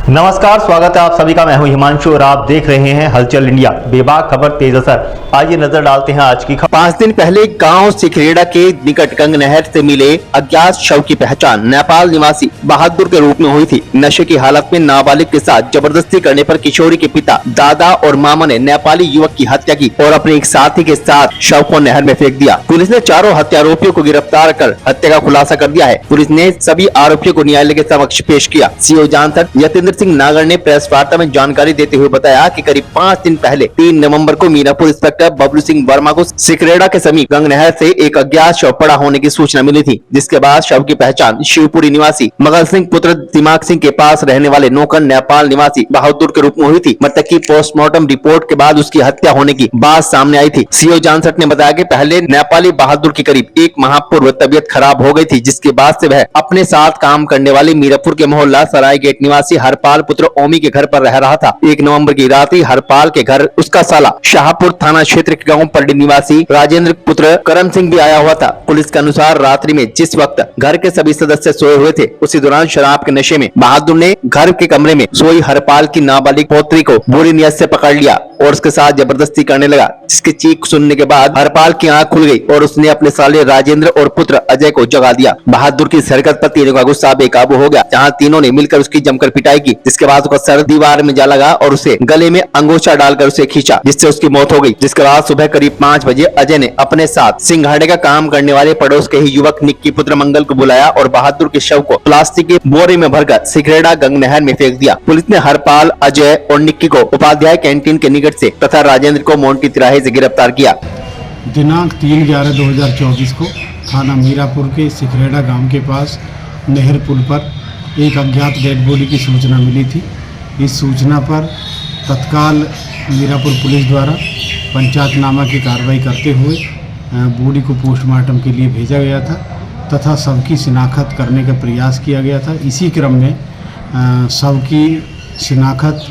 नमस्कार, स्वागत है आप सभी का। मैं हूं हिमांशु और आप देख रहे हैं हलचल इंडिया। बेबाक खबर तेज असर। आइए नजर डालते हैं आज की खबर। 5 दिन पहले गांव सिखरेड़ा के निकट गंग नहर से मिले अज्ञात शव की पहचान नेपाल निवासी बहादुर के रूप में हुई थी। नशे की हालत में नाबालिग के साथ जबरदस्ती करने पर किशोरी के पिता, दादा और मामा ने नेपाली युवक की हत्या की और अपने एक साथी के साथ शव को नहर में फेंक दिया। पुलिस ने चारों हत्यारोपियों को गिरफ्तार कर हत्या का खुलासा कर दिया है। पुलिस ने सभी आरोपियों को न्यायालय के समक्ष पेश किया। सीओ जानसठ यतेंद्र सिंह नागर ने प्रेस वार्ता में जानकारी देते हुए बताया कि करीब 5 दिन पहले 3 नवंबर को मीनापुर इंस्पेक्टर बबलू सिंह वर्मा को सिखरेड़ा के समीप गंग नहर से एक अज्ञात शव पड़ा होने की सूचना मिली थी, जिसके बाद शव की पहचान शिवपुरी निवासी मगल सिंह पुत्र दिमाग सिंह के पास रहने वाले नौकर नेपाल निवासी बहादुर के रूप में हुई थी। मृतक की पोस्टमार्टम रिपोर्ट के बाद उसकी हत्या होने की बात सामने आई थी। सीओ जानसठ ने बताया कि पहले नेपाली बहादुर की करीब 1 माह पूर्व तबियत खराब हो गई थी, जिसके बाद से वह अपने साथ काम करने वाले मीरापुर के मोहल्ला सराय गेट निवासी हरपाल पुत्र ओमी के घर पर रह रहा था। 1 नवंबर की रात ही हरपाल के घर उसका साला शाहपुर थाना क्षेत्र के गांव परडी निवासी राजेंद्र पुत्र करम सिंह भी आया हुआ था। पुलिस के अनुसार रात्रि में जिस वक्त घर के सभी सदस्य सोए हुए थे, उसी दौरान शराब के नशे में बहादुर ने घर के कमरे में सोई हरपाल की नाबालिग पौत्री को बुरी नियत से पकड़ लिया और उसके साथ जबरदस्ती करने लगा, जिसकी चीख सुनने के बाद हरपाल की आंख खुल गई और उसने अपने साले राजेंद्र और पुत्र अजय को जगा दिया। बहादुर की इस हरकत पर तीनों का गुस्सा बेकाबू हो गया, जहां तीनों ने मिलकर उसकी जमकर पिटाई की, जिसके बाद उसका सर दीवार में जा लगा और उसे गले में अंगोछा डालकर उसे खींचा, जिससे उसकी मौत हो गई। जिसके बाद सुबह करीब 5 बजे अजय ने अपने साथ सिंघाड़े का काम करने वाले पड़ोस के ही युवक निक्की पुत्र मंगल को बुलाया और बहादुर के शव को प्लास्टिक के बोरे में भरकर सिखरेड़ा गंग नहर में फेंक दिया। पुलिस ने हरपाल, अजय और निक्की को उपाध्याय कैंटीन के निकट से तथा राजेंद्र को मोंटी तिराहे से गिरफ्तार किया। दिनांक 3/11/2024 को थाना मीरापुर के सिखरेड़ा गांव के पास नहर पुल पर एक अज्ञात डेड बॉडी की सूचना मिली थी। इस सूचना पर तत्काल मीरापुर पुलिस द्वारा पंचायतनामा की कार्रवाई करते हुए बॉडी को पोस्टमार्टम के लिए भेजा गया था तथा शव की शिनाख्त करने का प्रयास किया गया था। इसी क्रम में शव की शिनाख्त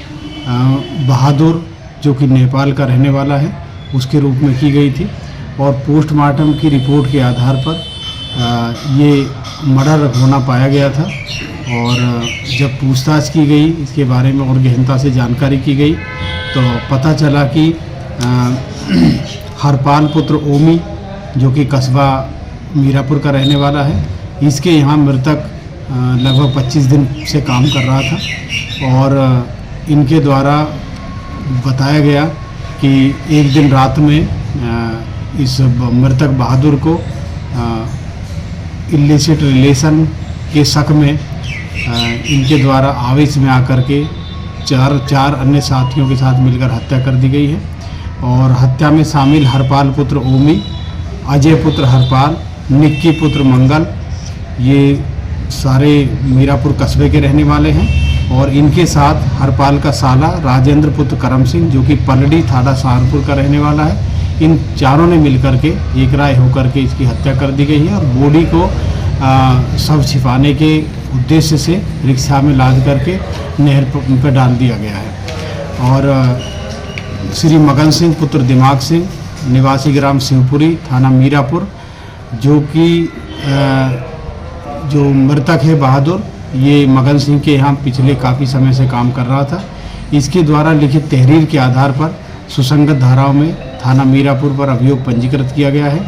बहादुर, जो कि नेपाल का रहने वाला है, उसके रूप में की गई थी और पोस्टमार्टम की रिपोर्ट के आधार पर ये मर्डर होना पाया गया था। और जब पूछताछ की गई, इसके बारे में और गहनता से जानकारी की गई, तो पता चला कि हरपाल पुत्र ओमी, जो कि कस्बा मीरापुर का रहने वाला है, इसके यहाँ मृतक लगभग 25 दिन से काम कर रहा था और इनके द्वारा बताया गया कि एक दिन रात में इस मृतक बहादुर को इलिसिट रिलेशन के शक में इनके द्वारा आवेश में आकर के चार अन्य साथियों के साथ मिलकर हत्या कर दी गई है। और हत्या में शामिल हरपाल पुत्र ओमी, अजय पुत्र हरपाल, निक्की पुत्र मंगल, ये सारे मीरापुर कस्बे के रहने वाले हैं और इनके साथ हरपाल का साला राजेंद्र पुत्र करम सिंह, जो कि पलड़ी थाना सहारनपुर का रहने वाला है। इन चारों ने मिलकर के एक राय होकर के इसकी हत्या कर दी गई है और बॉडी को शव छिपाने के उद्देश्य से रिक्शा में लाद करके नहर पर डाल दिया गया है। और श्री मगन सिंह पुत्र दिमाग सिंह, निवासी ग्राम शिवपुरी, थाना मीरापुर, जो कि जो मृतक है बहादुर, ये मगन सिंह के यहाँ पिछले काफ़ी समय से काम कर रहा था। इसके द्वारा लिखित तहरीर के आधार पर सुसंगत धाराओं में थाना मीरापुर पर अभियोग पंजीकृत किया गया है।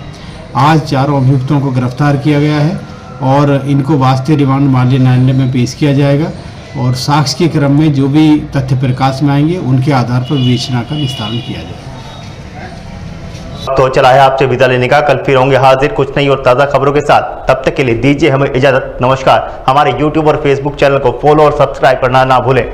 आज चारों अभियुक्तों को गिरफ्तार किया गया है और इनको वास्ते रिमांड माननीय न्यायालय में पेश किया जाएगा और साक्ष्य के क्रम में जो भी तथ्य प्रकाश में आएंगे उनके आधार पर विवेचना का निस्तारण किया जाएगा। तो चला है आपसे विदा लेने का। कल फिर होंगे हाजिर कुछ नई और ताज़ा खबरों के साथ। तब तक के लिए दीजिए हमें इजाजत। नमस्कार। हमारे YouTube और Facebook चैनल को फॉलो और सब्सक्राइब करना ना भूलें।